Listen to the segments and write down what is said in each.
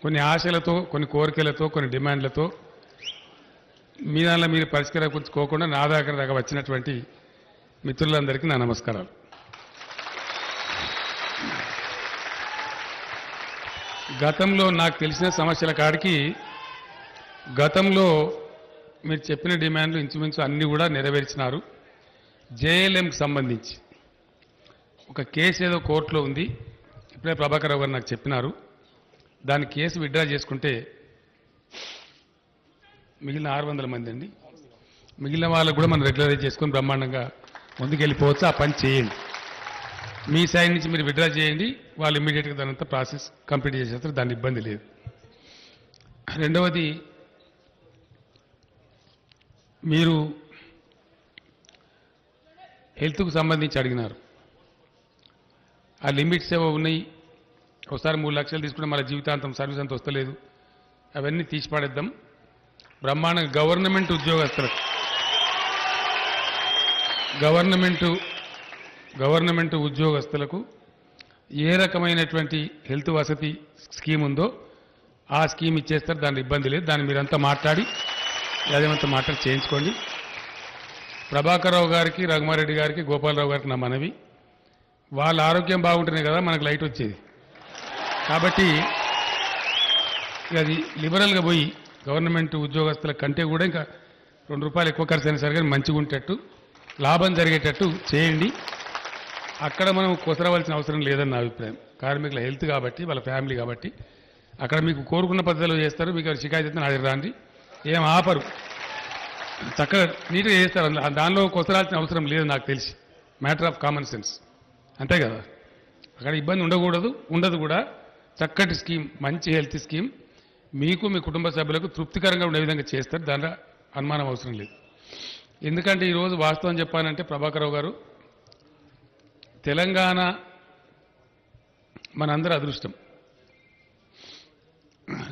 కొన్ని ఆశలతో, కొన్ని కోరికలతో, కొన్ని డిమాండ్లతో మీ దానిలో మీరు పరిష్కరించుకోకుండా నా దగ్గర వచ్చినటువంటి మిత్రులందరికీ నా నమస్కారాలు. గతంలో నాకు తెలిసిన సమస్యల కాడికి గతంలో మీరు చెప్పిన డిమాండ్లు ఇంచుమించు అన్నీ కూడా నెరవేర్చినారు. జేఎల్ఎంకి సంబంధించి ఒక కేసు ఏదో కోర్టులో ఉంది, ఇప్పుడే ప్రభాకర్ రావు గారు నాకు చెప్పినారు. దాని కేసు విత్డ్రా చేసుకుంటే మిగిలిన 600 మంది అండి, మిగిలిన వాళ్ళకు కూడా మనం రెగ్యులరైజ్ చేసుకొని బ్రహ్మాండంగా ముందుకెళ్ళిపోవచ్చు. ఆ పని చేయండి. మీ సైడ్ నుంచి మీరు విత్డ్రా చేయండి, వాళ్ళు ఇమ్మీడియట్గా దానంతా ప్రాసెస్ కంప్లీట్ చేసేస్తారు, దాని ఇబ్బంది లేదు. రెండవది, మీరు హెల్త్కు సంబంధించి అడిగినారు. ఆ లిమిట్స్ ఏవో ఉన్నాయి. ఒకసారి 3 లక్షలు తీసుకుంటే మళ్ళీ జీవితాంతం సర్వీస్ అంత వస్తలేదు. అవన్నీ తీసి పడేద్దాం. బ్రహ్మాండంగా గవర్నమెంట్ ఉద్యోగస్తులకు ఏ రకమైనటువంటి హెల్త్ వసతి స్కీమ్ ఉందో ఆ స్కీమ్ ఇచ్చేస్తారు, దాని ఇబ్బంది లేదు. దాన్ని మీరంతా మాట్లాడి అదేమంతా మాట్లాడి చేయించుకోండి. ప్రభాకర్ రావు గారికి, రఘుమారెడ్డి గారికి, గోపాలరావు గారికి నా మనవి, వాళ్ళ ఆరోగ్యం బాగుంటేనే కదా మనకు లైట్ వచ్చేది. కాబట్టి అది లిబరల్గా పోయి గవర్నమెంట్ ఉద్యోగస్తుల కంటే కూడా ఇంకా ₹2 ఎక్కువ ఖర్చు అయినా సరే కానీ మంచిగా ఉండేటట్టు, లాభం జరిగేటట్టు చేయండి. అక్కడ మనం కొసరవలసిన అవసరం లేదని నా అభిప్రాయం. కార్మికుల హెల్త్ కాబట్టి, వాళ్ళ ఫ్యామిలీ కాబట్టి అక్కడ మీకు కోరుకున్న పద్ధతిలో చేస్తారు. మీకు షికాయత్ అయితే నాది రాండి, ఏం ఆపరు, చక్కగా నీట్గా చేస్తారు. దానిలో కొసరాల్సిన అవసరం లేదు నాకు తెలిసి. మ్యాటర్ ఆఫ్ కామన్ సెన్స్, అంతే కదా. అక్కడ ఇబ్బంది ఉండదు కూడా. చక్కటి స్కీమ్, మంచి హెల్త్ స్కీమ్ మీకు, మీ కుటుంబ సభ్యులకు తృప్తికరంగా ఉండే విధంగా చేస్తారు. దాంట్లో అనుమానం అవసరం లేదు. ఎందుకంటే ఈరోజు వాస్తవం చెప్పాలంటే ప్రభాకర్ రావు గారు, తెలంగాణ మనందరి అదృష్టం.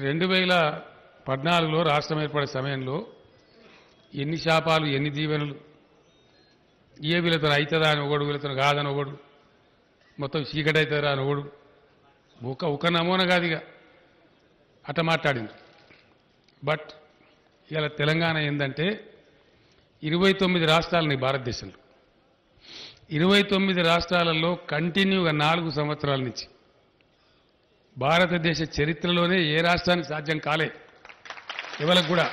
2014లో రాష్ట్రం ఏర్పడే సమయంలో ఎన్ని శాపాలు, ఎన్ని దీవెనలు, ఏ వీళ్ళతో అవుతుందా అని ఒకడు, వీళ్ళతో కాదని ఒకడు, మొత్తం చీకటి అవుతుందా అని ఒకడు, ఒక నమూనా కాదుగా అట్ట మాట్లాడింది. బట్ ఇలా తెలంగాణ ఏంటంటే 29 రాష్ట్రాలని భారతదేశంలో 29 రాష్ట్రాలలో కంటిన్యూగా 4 సంవత్సరాల నుంచి భారతదేశ చరిత్రలోనే ఏ రాష్ట్రానికి సాధ్యం కాలే ఎవరికి కూడా.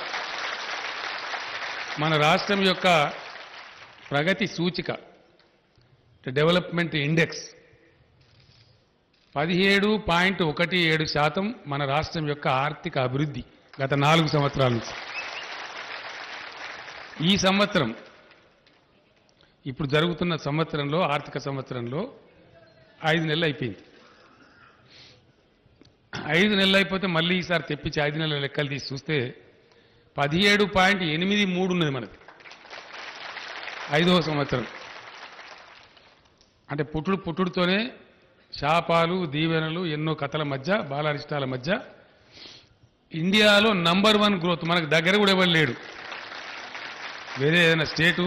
మన రాష్ట్రం యొక్క ప్రగతి సూచిక, డెవలప్మెంట్ ఇండెక్స్ 17.17% మన రాష్ట్రం యొక్క ఆర్థిక అభివృద్ధి గత 4 సంవత్సరాల నుంచి. ఈ సంవత్సరం, ఇప్పుడు జరుగుతున్న సంవత్సరంలో, ఆర్థిక సంవత్సరంలో 5 నెలలు అయిపోయింది. 5 నెలలు అయిపోతే మళ్ళీ ఈసారి తెప్పించి 5 నెలల లెక్కలు తీసి చూస్తే 17.83 ఉన్నది మనది 5వ సంవత్సరం. అంటే పుట్టుడుతోనే శాపాలు, దీవెనలు, ఎన్నో కథల మధ్య, బాలారిష్టాల మధ్య ఇండియాలో నంబర్ 1 గ్రోత్. మనకు దగ్గర కూడా ఎవరు లేడు. వేరే ఏదైనా స్టేటు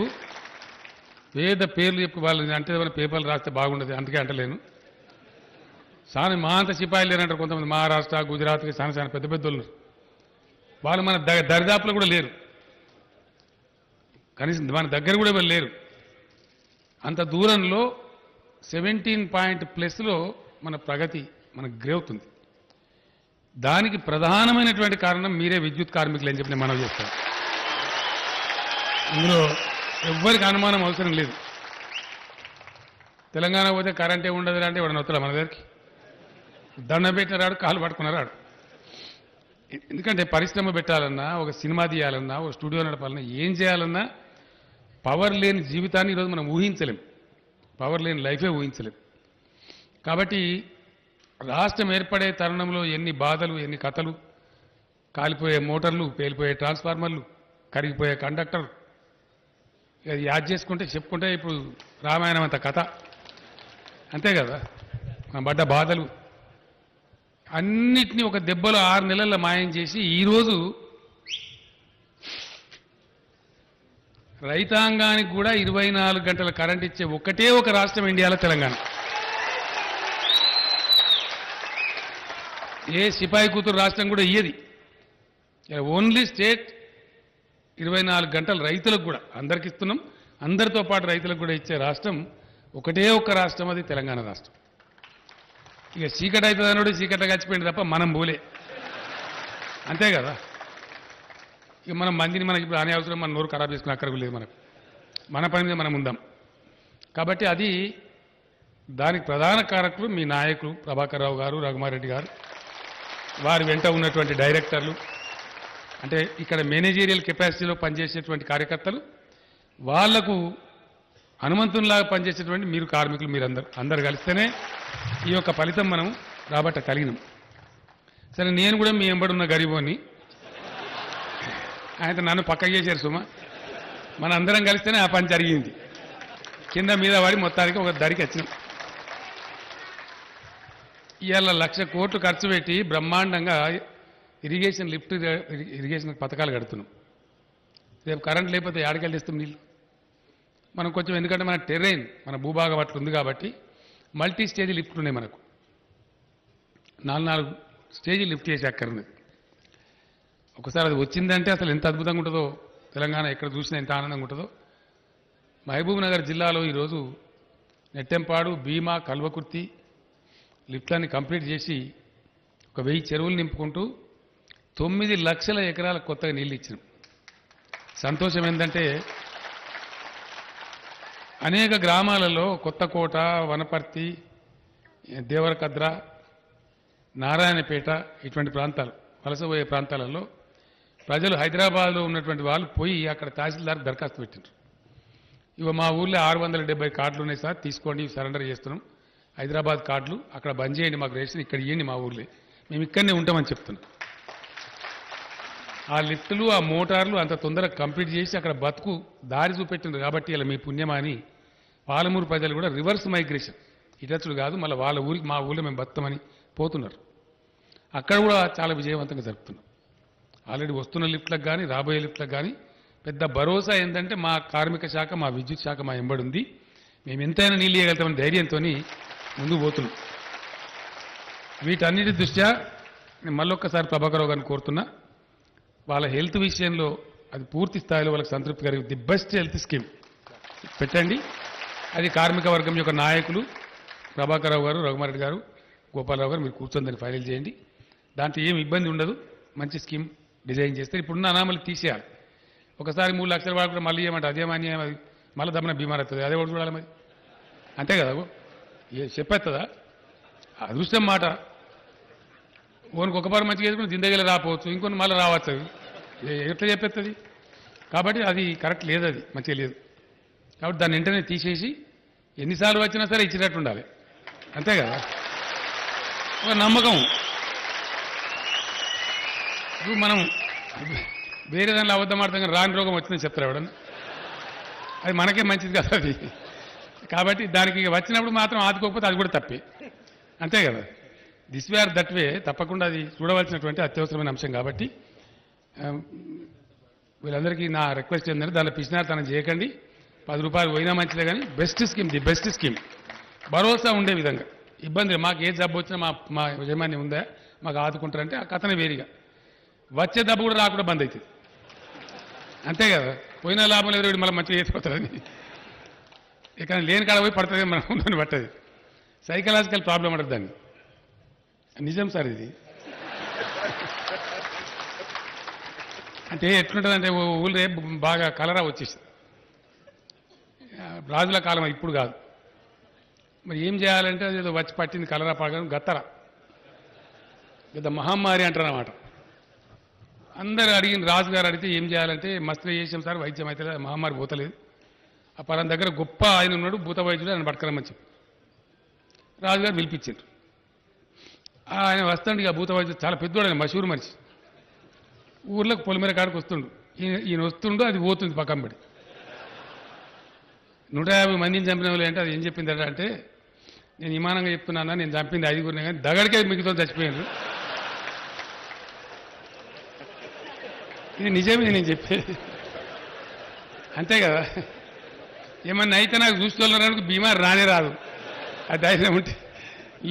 వేద పేర్లు చెప్పి వాళ్ళు అంటే ఏమైనా పేపర్లు రాస్తే బాగుండదు, అందుకే అంటలేను. చాలా మా అంత సిపాయిలు లేరంటారు కొంతమంది. మహారాష్ట్ర, గుజరాత్కి చాలా పెద్ద పెద్ద వాళ్ళు, వాళ్ళు మన దరిదాపులో కూడా లేరు. కనీసం మన దగ్గర కూడా ఎవరు లేరు. అంత దూరంలో 17 పాయింట్ ప్లస్లో మన ప్రగతి, మన గ్రోత్ ఉంది. దానికి ప్రధానమైనటువంటి కారణం మీరే విద్యుత్ కార్మికులు అని చెప్పి నేను మనవి చేస్తాను. ఇందులో ఎవ్వరికి అనుమానం అవసరం లేదు. తెలంగాణ పోతే కరెంటే ఉండదు అంటే వాడు నొత్తడా మన దగ్గరికి? దండం పెట్టిన రాడు, కాలు పట్టుకున్న రాడు. ఎందుకంటే పరిశ్రమ పెట్టాలన్నా, ఒక సినిమా తీయాలన్నా, ఒక స్టూడియో నడపాలన్నా, ఏం చేయాలన్నా పవర్ లేని జీవితాన్ని ఈరోజు మనం ఊహించలేం. పవర్ లేని లైఫే ఊహించలేం. కాబట్టి రాష్ట్రం ఏర్పడే తరుణంలో ఎన్ని బాధలు, ఎన్ని కథలు, కాలిపోయే మోటార్లు, పేలిపోయే ట్రాన్స్ఫార్మర్లు, కరిగిపోయే కండక్టర్, అది యాద్ చేసుకుంటే చెప్పుకుంటే ఇప్పుడు రామాయణం అంత కథ, అంతే కదా. మనం పడ్డ బాధలు అన్నిటినీ ఒక దెబ్బలో 6 నెలల్లో మాయం చేసి ఈరోజు రైతాంగానికి కూడా 24 గంటల కరెంట్ ఇచ్చే ఒకటే ఒక రాష్ట్రం ఇండియాలో తెలంగాణ. ఏ సిపాయి కూతురు రాష్ట్రం కూడా ఇయ్యది. ఓన్లీ స్టేట్ 24 గంటలు రైతులకు కూడా అందరికి ఇస్తున్నాం. అందరితో పాటు రైతులకు కూడా ఇచ్చే రాష్ట్రం ఒకటే ఒక్క రాష్ట్రం, అది తెలంగాణ రాష్ట్రం. ఇక చీకటి అవుతుంది అన్నాడు, చీకట్లో గచ్చిపోయింది తప్ప మనం పోలే. అంతే కదా. ఇక మనం మందిని మనకి ఇప్పుడు అనే అవసరం, మన నోరు ఖరాబ్ చేసుకుని అక్కడికి లేదు. మనకు మన పని మీద మనం ఉందాం. కాబట్టి అది దానికి ప్రధాన కారకులు మీ నాయకులు ప్రభాకర్ రావు గారు, రఘుమారెడ్డి గారు, వారి వెంట ఉన్నటువంటి డైరెక్టర్లు, అంటే ఇక్కడ మేనేజీరియల్ కెపాసిటీలో పనిచేసేటువంటి కార్యకర్తలు, వాళ్లకు హనుమంతునిలాగా పనిచేసేటువంటి మీరు కార్మికులు, అందరు కలిస్తేనే ఈ యొక్క ఫలితం మనం రాబట్టగలిగినాం. సరే, నేను కూడా మీ వెంబడున్న గరీబోని, ఆయన నన్ను పక్కకు చేశారు సుమా. మన అందరం కలిస్తేనే ఆ పని జరిగింది. కింద మీద వాడి మొత్తానికి ఒక దరికి వచ్చినాం. ఇవాళ 1,00,000 కోట్లు ఖర్చు పెట్టి బ్రహ్మాండంగా ఇరిగేషన్ పథకాలు కడుతున్నాం. రేపు కరెంట్ లేకపోతే ఏడకెళ్ళి తెస్తాం నీళ్ళు. మనం కొంచెం, ఎందుకంటే మన టెర్రైన్, మన భూభాగం అట్లా ఉంది కాబట్టి మల్టీ స్టేజ్ లిఫ్ట్లు ఉన్నాయి. మనకు 4 స్టేజీ లిఫ్ట్ చేసి అక్కర్నది. ఒకసారి అది వచ్చిందంటే అసలు ఎంత అద్భుతంగా ఉంటుందో, తెలంగాణ ఎక్కడ చూసినా ఎంత ఆనందంగా ఉంటుందో. మహబూబ్ నగర్ జిల్లాలో ఈరోజు నెట్టెంపాడు, భీమా, కల్వకుర్తి లిఫ్ట్లన్నీ కంప్లీట్ చేసి 1000 చెరువులు నింపుకుంటూ 9 లక్షల ఎకరాలకు కొత్తగా నీళ్ళు ఇచ్చినాం. సంతోషం ఏంటంటే అనేక గ్రామాలలో కొత్తకోట, వనపర్తి, దేవరకద్ర, నారాయణపేట ఇటువంటి ప్రాంతాలు, వలసపోయే ప్రాంతాలలో ప్రజలు హైదరాబాద్లో ఉన్నటువంటి వాళ్ళు పోయి అక్కడ తహసీల్దార్ దరఖాస్తు పెట్టినారు. ఇవి మా ఊళ్ళో 670 కార్డులు ఉన్నాయి సార్, తీసుకోండి, సరెండర్ చేస్తున్నాం. హైదరాబాద్ కార్డులు అక్కడ బంద్ చేయండి, మాకు రేషన్ ఇక్కడ ఇవ్వండి, మా ఊళ్ళో మేము ఇక్కడనే ఉంటామని చెప్తున్నాం. ఆ లిఫ్టులు, ఆ మోటార్లు అంత తొందరగా కంప్లీట్ చేసి అక్కడ బతుకు దారి చూపెట్టింది. కాబట్టి ఇలా మీ పుణ్యమా అని పాలమూరు ప్రజలు కూడా రివర్స్ మైగ్రేషన్, ఇటచ్చుడు కాదు, మళ్ళీ వాళ్ళ ఊరికి, మా ఊళ్ళో మేము బతుకమని పోతున్నారు. అక్కడ కూడా చాలా విజయవంతంగా జరుపుతున్నాం. ఆల్రెడీ వస్తున్న లిఫ్ట్లకు కానీ రాబోయే లిఫ్ట్లకు కానీ పెద్ద భరోసా ఏంటంటే మా కార్మిక శాఖ, మా విద్యుత్ శాఖ మా ఎంబడి మేము ఎంతైనా నీళ్ళు ఇవ్వగలుగుతామని ధైర్యంతో ముందుకు పోతున్నాం. వీటన్నిటి దృష్ట్యా నేను మళ్ళొక్కసారి ప్రభాకర్ గారిని కోరుతున్నా, వాళ్ళ హెల్త్ విషయంలో అది పూర్తి స్థాయిలో వాళ్ళకి సంతృప్తి కలిగి ది బెస్ట్ హెల్త్ స్కీమ్ పెట్టండి. అది కార్మిక వర్గం యొక్క నాయకులు ప్రభాకర్ రావు గారు, రఘుమారెడ్డి గారు, గోపాలరావు గారు మీరు కూర్చొని దాన్ని ఫైనల్ చేయండి. దాంట్లో ఏం ఇబ్బంది ఉండదు. మంచి స్కీమ్ డిజైన్ చేస్తే ఇప్పుడున్న అనామలు తీసేయాలి. ఒకసారి 3 లక్షల వాడు కూడా మళ్ళీ ఏమంటే అదేమాన్యం, అది మళ్ళీ దమ్మన బీమార్ అవుతుంది, అదే ఒకటి చూడాలి మరి. అంతే కదా, చెప్పేస్తుందా? అదృష్టం మాట. ఓనికి ఒకపారు మంచిగా వేసుకుని జిందగీలో రాపోవచ్చు, ఇంకొన్ని మళ్ళీ రావచ్చు, ఎట్లా చెప్పేస్తుంది? కాబట్టి అది కరెక్ట్ లేదు, అది మంచిగా లేదు. కాబట్టి దాన్ని వెంటనే తీసేసి ఎన్నిసార్లు వచ్చినా సరే ఇచ్చినట్టు ఉండాలి. అంతే కదా, ఒక నమ్మకం. ఇప్పుడు మనం వేరే దానిలో అబద్ధం ఆడతాం, కానీ రాని రోగం వచ్చిందని చెప్తారు ఎవడన్నా, అది మనకే మంచిది కదా అది. కాబట్టి దానికి వచ్చినప్పుడు మాత్రం ఆదుకోకపోతే అది కూడా తప్పే. అంతే కదా, this way or that way, తప్పకుండా అది చూడవలసినటువంటి అత్యవసరమైన అంశం. కాబట్టి వీళ్ళందరికీ నా రిక్వెస్ట్ ఏంటంటే దానిలో పిచ్చినార్తనం చేయకండి. 10 రూపాయలు పోయినా మంచిదే, కానీ best scheme, the best scheme, భరోసా ఉండే విధంగా. ఇబ్బంది, మాకు ఏ జబ్బు వచ్చినా మా యజమాని ఉందా, మాకు ఆదుకుంటారంటే ఆ కథనే వేరుగా. వచ్చే దెబ్బ కూడా రాకుండా బంద్ అవుతుంది. అంతే కదా, పోయినా లాభం లేదు, మళ్ళీ మంచిగా వేసిపోతారని. ఇక లేని కాడ పోయి పడుతుంది, మనం ఉందని పట్టది. సైకలాజికల్ ప్రాబ్లం అంటారు దాన్ని. నిజం సార్ ఇది. అంటే ఎట్లుంటుందంటే ఊళ్ళో బాగా కలరా వచ్చేసింది. రాజుల కాలం, ఇప్పుడు కాదు. మరి ఏం చేయాలంటే అది ఏదో వచ్చి పట్టింది కలరా పాడడం, గత్తర పెద్ద మహమ్మారి అంటారు అన్నమాట. అందరూ అడిగిన, రాజుగారు అడిగితే ఏం చేయాలంటే మస్తు చేసాం సార్, వైద్యం అయితే మహమ్మారి పోతలేదు. ఆ పలానా దగ్గర గొప్ప ఆయన ఉన్నాడు, భూత వైద్యుడు, ఆయన పట్టుకురమ్మని చెప్పి రాజుగారు పిలిపించారు. ఆయన వస్తాడు, ఇక భూత వైద్యుడు చాలా పెద్దోడు, ఆయన మషూరు మనిషి. ఊర్లోకి పొలిమేర కాడికి వస్తుండు. ఈయన వస్తుండు, అది పోతుంది పక్కన పడి. 150 మందిని చంపిన వాళ్ళు అంటే అది ఏం చెప్పిందట అంటే, నేను విమానంగా చెప్తున్నానా, నేను చంపింది 5గురినే, కానీ దగడికే మిగతా చచ్చిపోయారు. ఇది నిజమే నేను చెప్పేది. అంతే కదా, ఏమన్నా అయితే నాకు చూసుకోవాలన్నాడు, బీమార్ రానే రాదు. ఆ ధైర్యం ఉంటే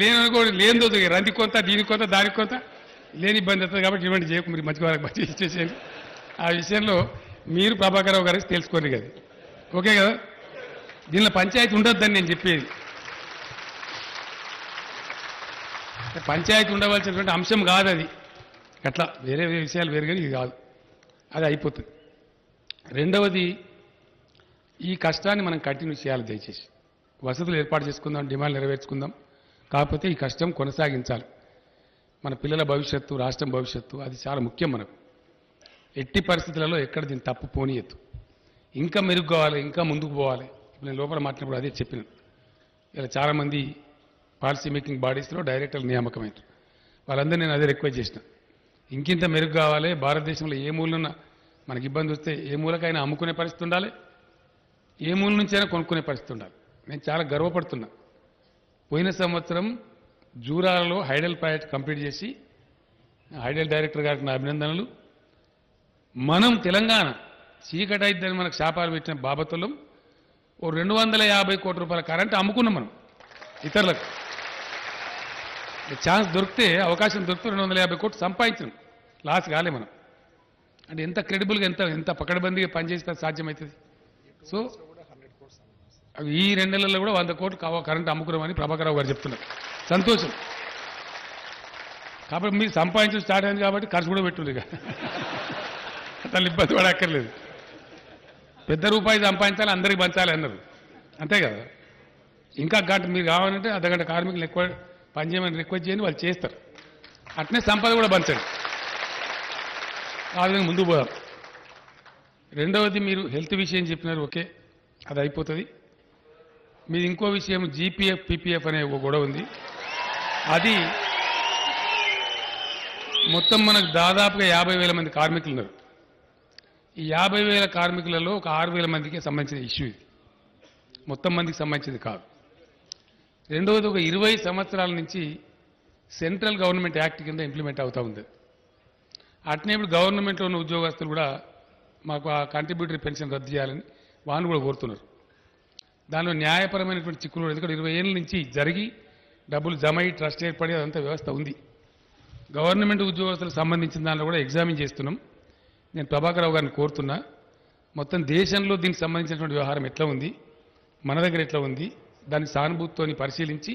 లేననుకోండి లేనిదో రంది కొంత దీనికి కొంత దానికి కొంత లేని ఇబ్బంది అవుతుంది కాబట్టి ఇవ్వండి చేయకు మీరు మంచి వాళ్ళకి మంచి ఇచ్చేసేయండి. ఆ విషయంలో మీరు ప్రభాకరరావు గారికి తెలుసుకోండి కదా, ఓకే కదా. దీనిలో పంచాయతీ ఉండొద్దని నేను చెప్పేది. పంచాయతీ ఉండవలసినటువంటి అంశం కాదు అది. అట్లా వేరే విషయాలు వేరు కానీ ఇది కాదు, అది అయిపోతుంది. రెండవది, ఈ కష్టాన్ని మనం కంటిన్యూ చేయాలి. దయచేసి వసతులు ఏర్పాటు చేసుకుందాం, డిమాండ్ నెరవేర్చుకుందాం. కాకపోతే ఈ కష్టం కొనసాగించాలి. మన పిల్లల భవిష్యత్తు, రాష్ట్రం భవిష్యత్తు అది చాలా ముఖ్యం మనకు. ఎట్టి పరిస్థితులలో ఎక్కడ దీన్ని తప్పు పోనీయద్దు. ఇంకా మెరుగు కావాలి, ఇంకా ముందుకు పోవాలి. నేను లోపల మాట్లాడినప్పుడు అదే చెప్పినాను. ఇలా చాలామంది పాలసీ మేకింగ్ బాడీస్లో డైరెక్టర్లు నియామకమైనారు. వాళ్ళందరూ నేను అదే రిక్వెస్ట్ చేసిన. ఇంకింత మెరుగు కావాలి. భారతదేశంలో ఏ మూలన మనకి ఇబ్బంది వస్తే ఏ మూలకైనా అమ్ముకునే పరిస్థితి ఉండాలి, ఏ మూల నుంచైనా కొనుక్కునే పరిస్థితి ఉండాలి. నేను చాలా గర్వపడుతున్నా. పోయిన సంవత్సరం జూరాలలో హైడల్ ప్రాజెక్ట్ కంప్లీట్ చేసి హైడల్ డైరెక్టర్ గారికి నా అభినందనలు. మనం తెలంగాణ చీకటి అయిద్దని మనకు శాపాలు పెట్టిన బాబతులం ఓ 250 కోట్ల రూపాయల కరెంటు అమ్ముకున్నాం మనం ఇతరులకు. ఛాన్స్ దొరికితే, అవకాశం దొరికితే 250 కోట్లు సంపాదించినాం. లాస్ కాలే మనం. అంటే ఎంత క్రెడిబుల్గా, ఎంత పకడ్బందీగా పనిచేస్తే సాధ్యమవుతుంది. సో ఈ 2 నెలల్లో కూడా 100 కోట్లు కరెంటు అమ్ముకున్నామని ప్రభాకరరావు గారు చెప్తున్నారు. సంతోషం. కాబట్టి మీరు సంపాదించడం స్టార్ట్ అయింది కాబట్టి ఖర్చు కూడా పెట్టుండే. అసలు ఇబ్బంది పడక్కర్లేదు. పెద్ద రూపాయి సంపాదించాలి, అందరికి పంచాలి అన్నారు. అంతే కదా. ఇంకా గంట మీరు కావాలంటే అర్ధగంట కార్మికులు ఎక్కువ పనిచేయమని రిక్వెస్ట్ చేయండి, వాళ్ళు చేస్తారు. అట్నే సంపద కూడా పంచండి. ఆ విధంగా ముందుకు పోదాం. రెండవది, మీరు హెల్త్ విషయం చెప్పినారు, ఓకే, అది అయిపోతుంది. మీరు ఇంకో విషయం జీపీఎఫ్ పీపీఎఫ్ అనే ఒక గొడవ ఉంది. అది మొత్తం మనకు దాదాపుగా 50,000 మంది కార్మికులు ఉన్నారు. ఈ 50,000 కార్మికులలో ఒక 6,000 మందికి సంబంధించిన ఇష్యూ ఇది, మొత్తం మందికి సంబంధించింది కాదు. రెండవది, ఒక 20 సంవత్సరాల నుంచి సెంట్రల్ గవర్నమెంట్ యాక్ట్ కింద ఇంప్లిమెంట్ అవుతూ ఉంది. అట్నే ఇప్పుడు గవర్నమెంట్లో ఉన్న ఉద్యోగస్తులు కూడా మాకు ఆ కాంట్రిబ్యూటరీ పెన్షన్ రద్దు చేయాలని వాళ్ళు కూడా కోరుతున్నారు. దానిలో న్యాయపరమైనటువంటి చిక్కులు, ఎందుకంటే 20 ఏళ్ళ నుంచి జరిగి డబ్బులు జమ అయ్యి ట్రస్ట్ ఏర్పడి అదంతా వ్యవస్థ ఉంది. గవర్నమెంట్ ఉద్యోగస్తులకు సంబంధించిన దానిలో కూడా ఎగ్జామిన్ చేస్తున్నాం. నేను ప్రభాకరరావు గారిని కోరుతున్నా, మొత్తం దేశంలో దీనికి సంబంధించినటువంటి వ్యవహారం ఎట్లా ఉంది, మన దగ్గర ఎట్లా ఉంది, దాన్ని సానుభూతితోని పరిశీలించి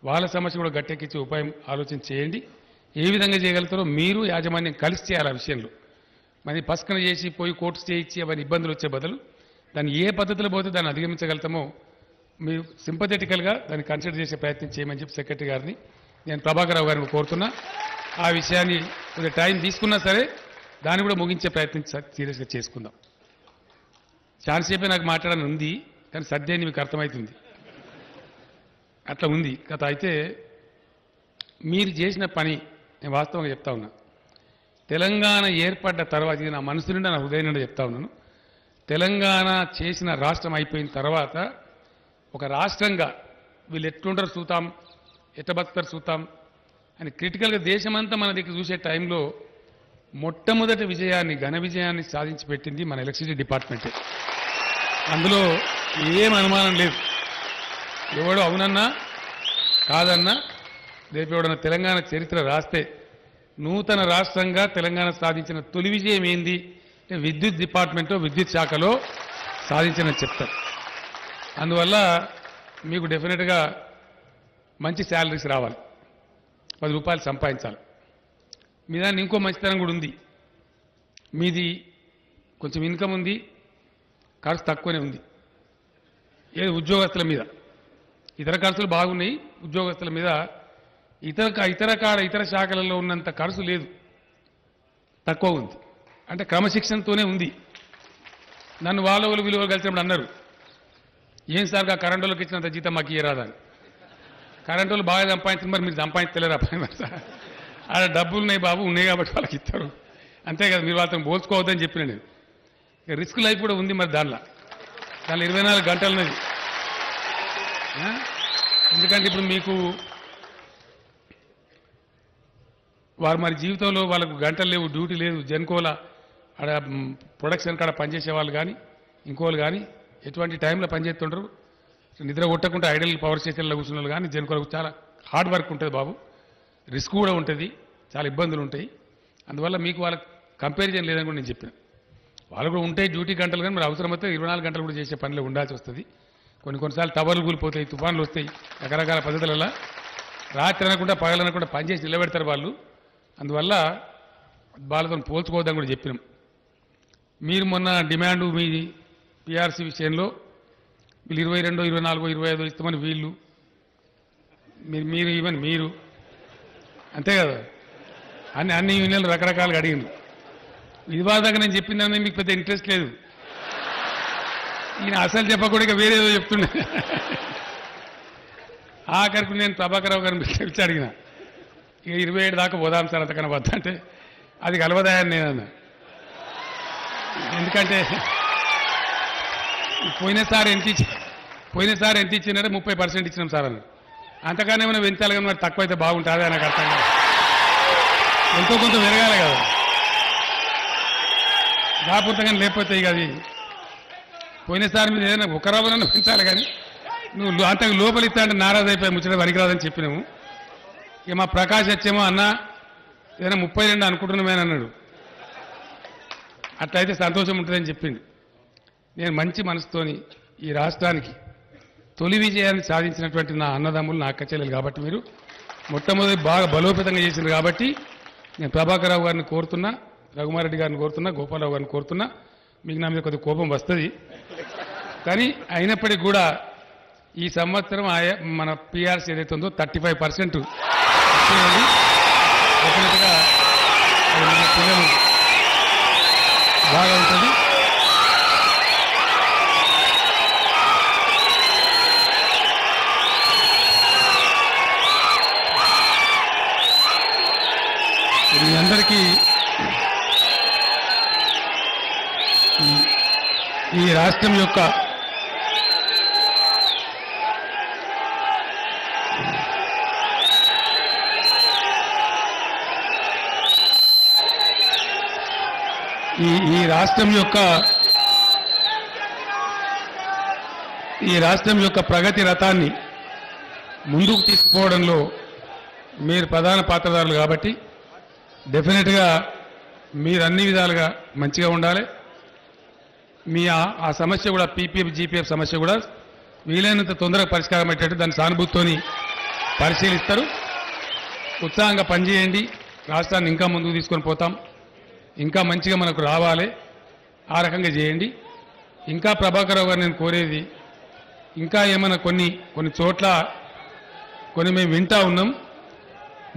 వాళ్ళ సమస్య కూడా గట్టెక్కించే ఉపాయం ఆలోచన చేయండి. ఏ విధంగా చేయగలుగుతారో మీరు యాజమాన్యం కలిసి చేయాలి. ఆ విషయంలో మరి పస్కన చేసి పోయి కోర్టు స్టే ఇచ్చి అవన్నీ ఇబ్బందులు వచ్చే బదులు దాన్ని ఏ పద్ధతిలో పోతే దాన్ని అధిగమించగలుగుతామో మీరు సింపథెటికల్గా దాన్ని కన్సిడర్ చేసే ప్రయత్నం చేయమని చెప్పి సెక్రటరీ గారిని నేను ప్రభాకరరావు గారిని కోరుతున్నా. ఆ విషయాన్ని కొద్దిగా టైం తీసుకున్నా సరే దాన్ని కూడా ముగించే ప్రయత్నం సీరియస్గా చేసుకుందాం. చాలాసేపే నాకు మాట్లాడాలని ఉంది, కానీ సద్యాన్ని మీకు అర్థమవుతుంది. అట్లా ఉంది కథ. అయితే మీరు చేసిన పని నేను వాస్తవంగా చెప్తా ఉన్నా. తెలంగాణ ఏర్పడ్డ తర్వాత, ఇది నా మనసు నుండి నా హృదయం నుండి చెప్తా ఉన్నాను, తెలంగాణ చేసిన రాష్ట్రం అయిపోయిన తర్వాత ఒక రాష్ట్రంగా వీళ్ళు ఎట్లుంటారు చూతాం, ఎట్ట బతుకుతారు చూతాం అని క్రిటికల్గా దేశమంతా మన దగ్గర చూసే టైంలో మొట్టమొదటి విజయాన్ని, ఘన విజయాన్ని సాధించి పెట్టింది మన ఎలక్ట్రిసిటీ డిపార్ట్మెంటే. అందులో ఏం అనుమానం లేదు. ఎవడో అవునన్నా కాదన్నా రేపు ఎవడన్నా తెలంగాణ చరిత్ర రాస్తే నూతన రాష్ట్రంగా తెలంగాణ సాధించిన తొలి విజయం ఏంది అంటే విద్యుత్ డిపార్ట్మెంట్లో, విద్యుత్ శాఖలో సాధించిన చెప్తారు. అందువల్ల మీకు డెఫినెట్గా మంచి శాలరీస్ రావాలి, 10 రూపాయలు సంపాదించాలి. మీ దాన్ని ఇంకో మంచితనం కూడా ఉంది. మీది కొంచెం ఇన్కమ్ ఉంది, ఖర్చు తక్కువనే ఉంది. ఏది ఉద్యోగస్తుల మీద, ఇతర ఖర్చులు బాగున్నాయి, ఉద్యోగస్తుల మీద ఇతర శాఖలలో ఉన్నంత ఖర్చు లేదు, తక్కువ ఉంది. అంటే క్రమశిక్షణతోనే ఉంది. నన్ను వాళ్ళ విలువలు కలిసినప్పుడు అన్నారు, ఏం సార్ కరెంట్ వాళ్ళకి ఇచ్చినంత జీతం మాకు ఇయ్యరాదని. కరెంట్ వాళ్ళు బాగా సంపాదించిన మరి మీరు సంపాదించలేరు అబ్బాయి సార్. ఆడ డబ్బులు ఉన్నాయి బాబు, ఉన్నాయి కాబట్టి వాళ్ళకి ఇస్తారు, అంతే కదా. మీరు వాళ్ళతో పోల్చుకోవద్దని చెప్పిన నేను. రిస్క్ లైఫ్ కూడా ఉంది మరి దానిలో 24 గంటలు ఉన్నది. ఎందుకంటే ఇప్పుడు మీకు వారు మరి జీవితంలో వాళ్ళకు గంటలు లేవు, డ్యూటీ లేదు. జెన్కోల ఆడ ప్రొడక్షన్ కాడ పనిచేసే వాళ్ళు కానీ ఇంకోళ్ళు కానీ ఎటువంటి టైంలో పనిచేస్తుంటారు. నిద్ర కొట్టకుండా ఐడల్ పవర్ స్టేషన్లో కూర్చున్న వాళ్ళు కానీ జెన్కోలకు చాలా హార్డ్ వర్క్ ఉంటుంది బాబు, రిస్క్ కూడా ఉంటుంది, చాలా ఇబ్బందులు ఉంటాయి. అందువల్ల మీకు వాళ్ళకి కంపారిజన్ లేదని కూడా నేను చెప్పాను. వాళ్ళు కూడా ఉంటాయి డ్యూటీ గంటలు, కానీ మరి అవసరమైతే 24 గంటలు కూడా చేసే పనిలో ఉండాల్సి వస్తుంది. కొన్నిసార్లు టవర్లు కూలిపోతాయి, తుఫాన్లు వస్తాయి, రకరకాల పద్ధతులలో రాత్రి అనకుండా పగలనకుండా పనిచేసి నిలబెడతారు వాళ్ళు. అందువల్ల వాళ్ళతో పోల్చుకోవద్దని కూడా చెప్పినాం. మీరు మొన్న డిమాండ్ మీ పిఆర్సీ విషయంలో వీళ్ళు 22, 24, 25 ఇస్తామని వీళ్ళు మీరు ఈవెన్ మీరు అంతే కదా, అన్ని యూనియన్లు రకరకాలుగా అడిగింది. వివాదంగా నేను చెప్పిందని మీకు పెద్ద ఇంట్రెస్ట్ లేదు. ఈయన అసలు చెప్పకూడక వేరేదో చెప్తుండే. ఆఖరికి నేను ప్రభాకరరావు గారిని పిలిచి అడిగిన, ఇక 27 దాకా పోదాం సార్ అంతకన్నా వద్ద అంటే, అది కలవదాయని నేను అన్నా. ఎందుకంటే పోయినసారి ఎంత ఇచ్చినారంటే 30% ఇచ్చినాం సార్ అన్నారు. అంతకన్నా ఏమైనా పెంచాలి కానీ మరి తక్కువ అయితే బాగుంటుంది అని నాకు అర్థం కాదు. ఎంతో కొంత పెరగాలి కదా, కాకపోతే కానీ లేకపోతే ఇక అది పోయినసారి మీద ఏదైనా ఒక రవ్వనన్నా పెంచాలి, కానీ నువ్వు అంతకు లోపలి ఇస్తా అంటే నారాజు అయిపోయి ముచ్చట పనికిరాదని చెప్పినాము. ఇక మా ప్రకాష్ వచ్చేమో అన్న ఏదైనా 32 అనుకుంటున్నామని అన్నాడు. అట్లయితే సంతోషం ఉంటుందని చెప్పింది. నేను మంచి మనసుతోని ఈ రాష్ట్రానికి తొలి విజయాన్ని సాధించినటువంటి నా అన్నదమ్ములు, నా అక్క చెల్లెలు కాబట్టి మీరు మొట్టమొదటి బాగా బలోపేతంగా చేసింది కాబట్టి నేను ప్రభాకరరావు గారిని కోరుతున్నా, రఘుమారెడ్డి గారిని కోరుతున్నా, గోపాలరావు గారిని కోరుతున్నా. మీకు నా మీద కొద్దిగా కోపం వస్తుంది, కానీ అయినప్పటికీ కూడా ఈ సంవత్సరం మన పిఆర్సీ ఏదైతే ఉందో 35% డెఫినెట్గా మన పిల్లలు బాగా ఉంటుంది. మీ అందరికీ ఈ రాష్ట్రం యొక్క ఈ రాష్ట్రం యొక్క ప్రగతి రథాన్ని ముందుకు తీసుకుపోవడంలో మీరు ప్రధాన పాత్రధారులు కాబట్టి డెఫినెట్గా మీరు అన్ని విధాలుగా మంచిగా ఉండాలి. మీ ఆ సమస్య కూడా పీపీఎఫ్ జీపీఎఫ్ సమస్య కూడా వీలైనంత తొందరగా పరిష్కారం అయ్యేటట్టు దాని సానుభూతితోని పరిశీలిస్తారు. ఉత్సాహంగా పనిచేయండి, రాష్ట్రాన్ని ఇంకా ముందుకు తీసుకొని పోతాం, ఇంకా మంచిగా మనకు రావాలి, ఆ రకంగా చేయండి. ఇంకా ప్రభాకరరావు గారు నేను కోరేది, ఇంకా ఏమైనా కొన్ని చోట్ల కొన్ని మేము వింటా ఉన్నాం.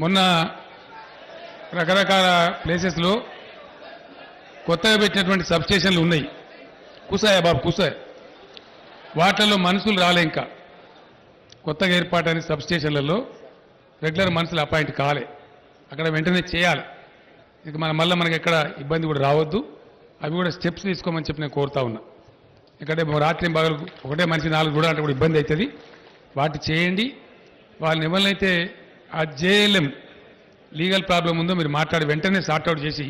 మొన్న రకరకాల ప్లేసెస్లో కొత్తగా పెట్టినటువంటి సబ్స్టేషన్లు ఉన్నాయి, కూసాయా బాబు కూసాయి, వాటిల్లో మనుషులు రాలే. ఇంకా కొత్తగా ఏర్పాటైన సబ్స్టేషన్లలో రెగ్యులర్ మనుషులు అపాయింట్ కాలే, అక్కడ వెంటనే చేయాలి. ఇక మళ్ళీ మనకి ఎక్కడ ఇబ్బంది కూడా రావద్దు, అవి కూడా స్టెప్స్ తీసుకోమని చెప్పి నేను కోరుతా ఉన్నా. ఎందుకంటే రాత్రి పగలు ఒకటే మనిషి 4 కూడా అంటే కూడా ఇబ్బంది అవుతుంది. వాటి చేయండి. వాళ్ళని ఎవరినైతే ఆ జేఎల్ఎం లీగల్ ప్రాబ్లం ఉందో మీరు మాట్లాడి వెంటనే సార్ట్అవుట్ చేసి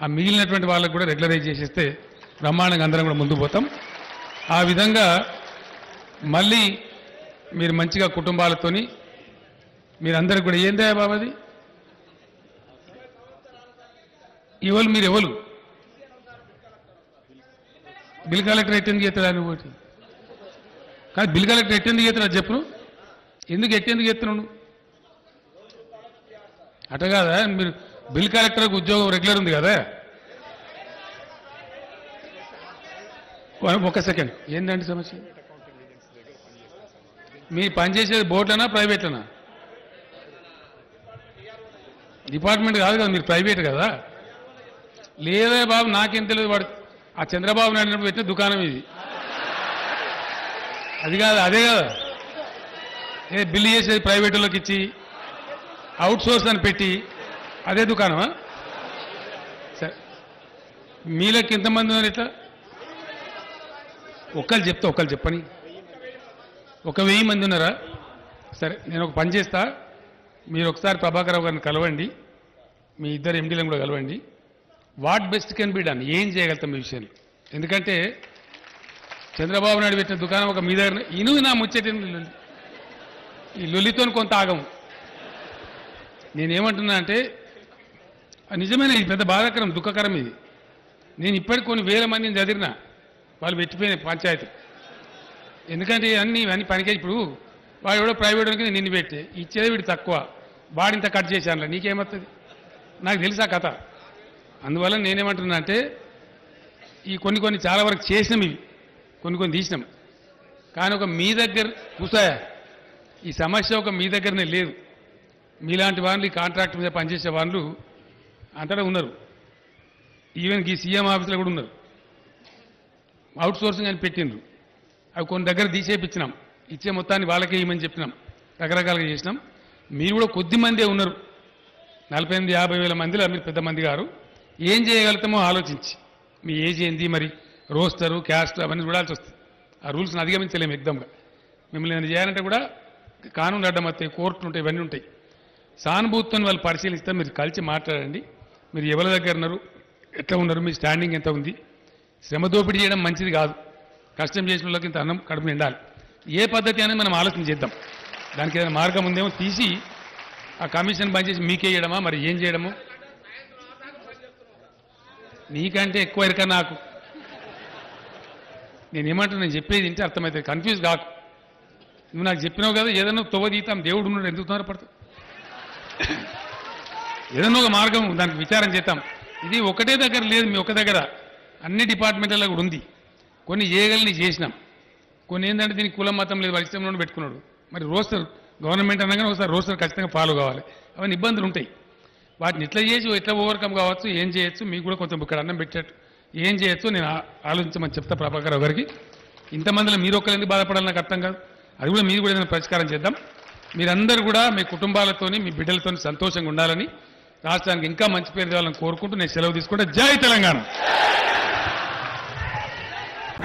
ఆ మిగిలినటువంటి వాళ్ళకు కూడా రెగ్యులరైజ్ చేసేస్తే బ్రహ్మాండంగా అందరం కూడా ముందుకు పోతాం. ఆ విధంగా మళ్ళీ మీరు మంచిగా కుటుంబాలతోని మీరందరికీ కూడా ఏందా బాబాది ఇవాళ మీరు ఎవరు బిల్ కలెక్టర్ ఎట్టెందుకు చేస్తాడు అని ఒకటి కానీ బిల్ కలెక్టర్ ఎట్టెందుకు చేస్తున్నాడు చెప్పు, ఎట్టెందుకు చేస్తున్నావు? అట కాదా, మీరు బిల్ కలెక్టర్కి ఉద్యోగం రెగ్యులర్ ఉంది కదా. ఒక సెకండ్, ఏంటండి సమస్య? మీ పనిచేసేది బోర్డులనా ప్రైవేట్లనా? డిపార్ట్మెంట్ కాదు కదా, మీరు ప్రైవేట్ కదా. లేదే బాబు నాకేం తెలియదు, వాడు ఆ చంద్రబాబు నాయుడు పెట్టిన దుకాణం ఇది, అది కాదు అదే కదా. బిల్లు చేసేది ప్రైవేటులోకి ఇచ్చి అవుట్ సోర్స్ అని పెట్టి అదే దుకాణమా? సరే మీలోకి ఎంతమంది ఉన్నారు ఇట్లా? ఒకళ్ళు చెప్పని 1000 మంది ఉన్నారా? సరే నేను ఒక పని చేస్తా, మీరు ఒకసారి ప్రభాకరరావు గారిని కలవండి, మీ ఇద్దరు ఎండీలను కూడా కలవండి. What best can be done, ఏం చేయగలుగుతాం ఈ విషయంలో. ఎందుకంటే చంద్రబాబు నాయుడు పెట్టిన దుకాణం ఒక మీ దగ్గర నా ముచ్చటి ఈ లొల్లితో కొంత ఆగము. నేనేమంటున్నా అంటే నిజమైన ఇది పెద్ద బాధాకరం దుఃఖకరం ఇది. నేను ఇప్పటికి కొన్ని వేల మందిని చదివినా వాళ్ళు పెట్టిపోయిన పంచాయతీ. ఎందుకంటే ఇవన్నీ పనికే. ఇప్పుడు వాడు ఎవడో ప్రైవేట్ వాడికి నిన్ను పెట్టి ఇచ్చేది వీడు తక్కువ, వాడింత కట్ చేశాను నీకేమవుతుంది? నాకు తెలుసా కథ. అందువల్ల నేనేమంటున్నా అంటే ఈ కొన్ని చాలా వరకు చేసినాం, ఇవి కొన్ని తీసినాం. కానీ ఒక మీ దగ్గర కూసాయా ఈ సమస్య ఒక మీ దగ్గరనే లేదు. మీలాంటి వాళ్ళు ఈ కాంట్రాక్ట్ మీద పనిచేసే వాళ్ళు అంతటా ఉన్నారు. ఈవెన్ ఈ సీఎం ఆఫీసులో కూడా ఉన్నారు. అవుట్ సోర్సింగ్ అని పెట్టిండ్రు. అవి కొన్ని దగ్గర తీసేపించినాం. ఇచ్చే మొత్తాన్ని వాళ్ళకే ఇవ్వమని చెప్పినాం. రకరకాలుగా చేసినాం. మీరు కూడా కొద్ది మందే ఉన్నారు. 48-50 వేల మందిలో మీరు పెద్ద మంది గారు. ఏం చేయగలుగుతామో ఆలోచించి మీ ఏజ్ ఏంది, మరి రోస్టరు క్యాస్ట్ అవన్నీ చూడాల్సి వస్తుంది. ఆ రూల్స్ని అధిగమించలేము ఎగ్దమ్గా. మిమ్మల్ని ఏమైనా చేయాలంటే కూడా కానూన్లు అడ్డం వస్తాయి, కోర్టులు ఉంటాయి, ఇవన్నీ ఉంటాయి. సానుభూతితో వాళ్ళు పరిశీలిస్తే మీరు కలిసి మాట్లాడండి. మీరు ఎవరి దగ్గర ఉన్నారు, ఎట్లా ఉన్నారు, మీ స్టాండింగ్ ఎంత ఉంది. శ్రమ దోపిడీ చేయడం మంచిది కాదు. కష్టం చేసిన వాళ్ళకి ఇంత అన్నం కడుపు నిండాలి. ఏ పద్ధతి అనేది మనం ఆలోచన చేద్దాం. దానికి ఏదైనా మార్గం ఉందేమో తీసి ఆ కమిషన్ బంద్ చేసి మీకే చేయడమా, మరి ఏం చేయడము? నీకంటే ఎక్కువ ఎరక నాకు. నేనేమంటున్నా, నేను చెప్పేది ఇంటే అర్థమవుతుంది. కన్ఫ్యూజ్ కాకు. నువ్వు నాకు చెప్పినావు కదా ఏదన్నా తొవ్వదీతాం, దేవుడు ఉన్నాడు, ఎందుకు తొందరపడతావు? ఏదన్నా ఒక మార్గం దానికి విచారం చేద్దాం. ఇది ఒకటే దగ్గర లేదు, మీ ఒక దగ్గర అన్ని డిపార్ట్మెంట్లలో కూడా ఉంది. కొన్ని చేయగలని చేసినాం, కొన్ని ఏంటంటే దీనికి కులం మతం లేదు, వాళ్ళ ఇష్టంలో పెట్టుకున్నాడు. మరి రోస్టర్ గవర్నమెంట్ అనగానే ఒకసారి రోస్టర్ ఖచ్చితంగా ఫాలో కావాలి. అవన్నీ ఇబ్బందులు ఉంటాయి. వాటిని ఎట్లా చేసి ఎట్లా ఓవర్కమ్ కావచ్చు, ఏం చేయొచ్చు, మీకు కూడా కొంచెం ఇక్కడ అన్నం పెట్టేట్టు ఏం చేయొచ్చు నేను ఆలోచించమని చెప్తా ప్రభాకర్ రావు గారికి. ఇంతమందిలో మీరు ఒక్కరు ఎందుకు బాధపడాలి నాకు అర్థం కాదు. అది కూడా మీరు కూడా ఏదైనా పరిష్కారం చేద్దాం. మీరందరూ కూడా మీ కుటుంబాలతోని మీ బిడ్డలతో సంతోషంగా ఉండాలని, రాష్ట్రానికి ఇంకా మంచి పేరు తేవాలని కోరుకుంటూ నేను సెలవు తీసుకుంటా. జై Telangana.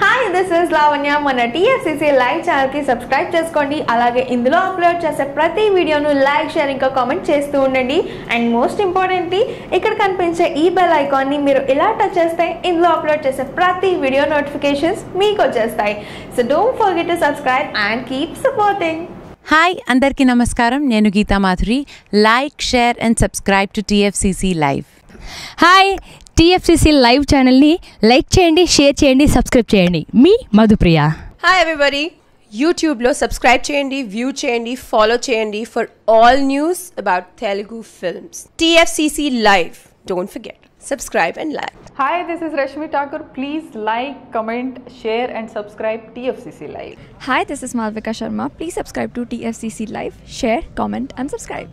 Hi, this is Lavanya. మన టీఎఫ్సీసీ లైవ్ ఛానల్ కి సబ్స్క్రైబ్ చేసుకోండి. అలాగే ఇందులో అప్లోడ్ చేసే ప్రతి వీడియోను లైక్, షేర్ ఇంకా కామెంట్ చేస్తూ ఉండండి. అండ్ మోస్ట్ ఇంపార్టెంట్లీ ఇక్కడ కనిపించే ఈ బెల్ ఐకాన్ ని మీరు ఇలా టచ్ చేస్తే ఇందులో అప్లోడ్ చేసే ప్రతి వీడియో నోటిఫికేషన్స్ మీకు వచ్చేస్తాయి. So don't forget to subscribe and keep supporting. Hi, అందరికీ నమస్కారం. నేను Geetha Madhuri. Like, share and subscribe to TFCC live. Hi, TFCC live ఛానల్ని లైక్ చేయండి, షేర్ చేయండి, సబ్స్క్రైబ్ చేయండి. మీ మధుప్రియ. హాయ్ ఎవ్రీబడి, యూట్యూబ్లో సబ్స్క్రైబ్ చేయండి, వ్యూ చేయండి, ఫాలో చేయండి for all news about Telugu films. TFCC live, don't forget, subscribe and like. Hi, this is Rashmi Thakur. Please like, comment, share and subscribe TFCC Live. Hi, this is Malvika Sharma. Please subscribe to TFCC Live, share, comment and subscribe.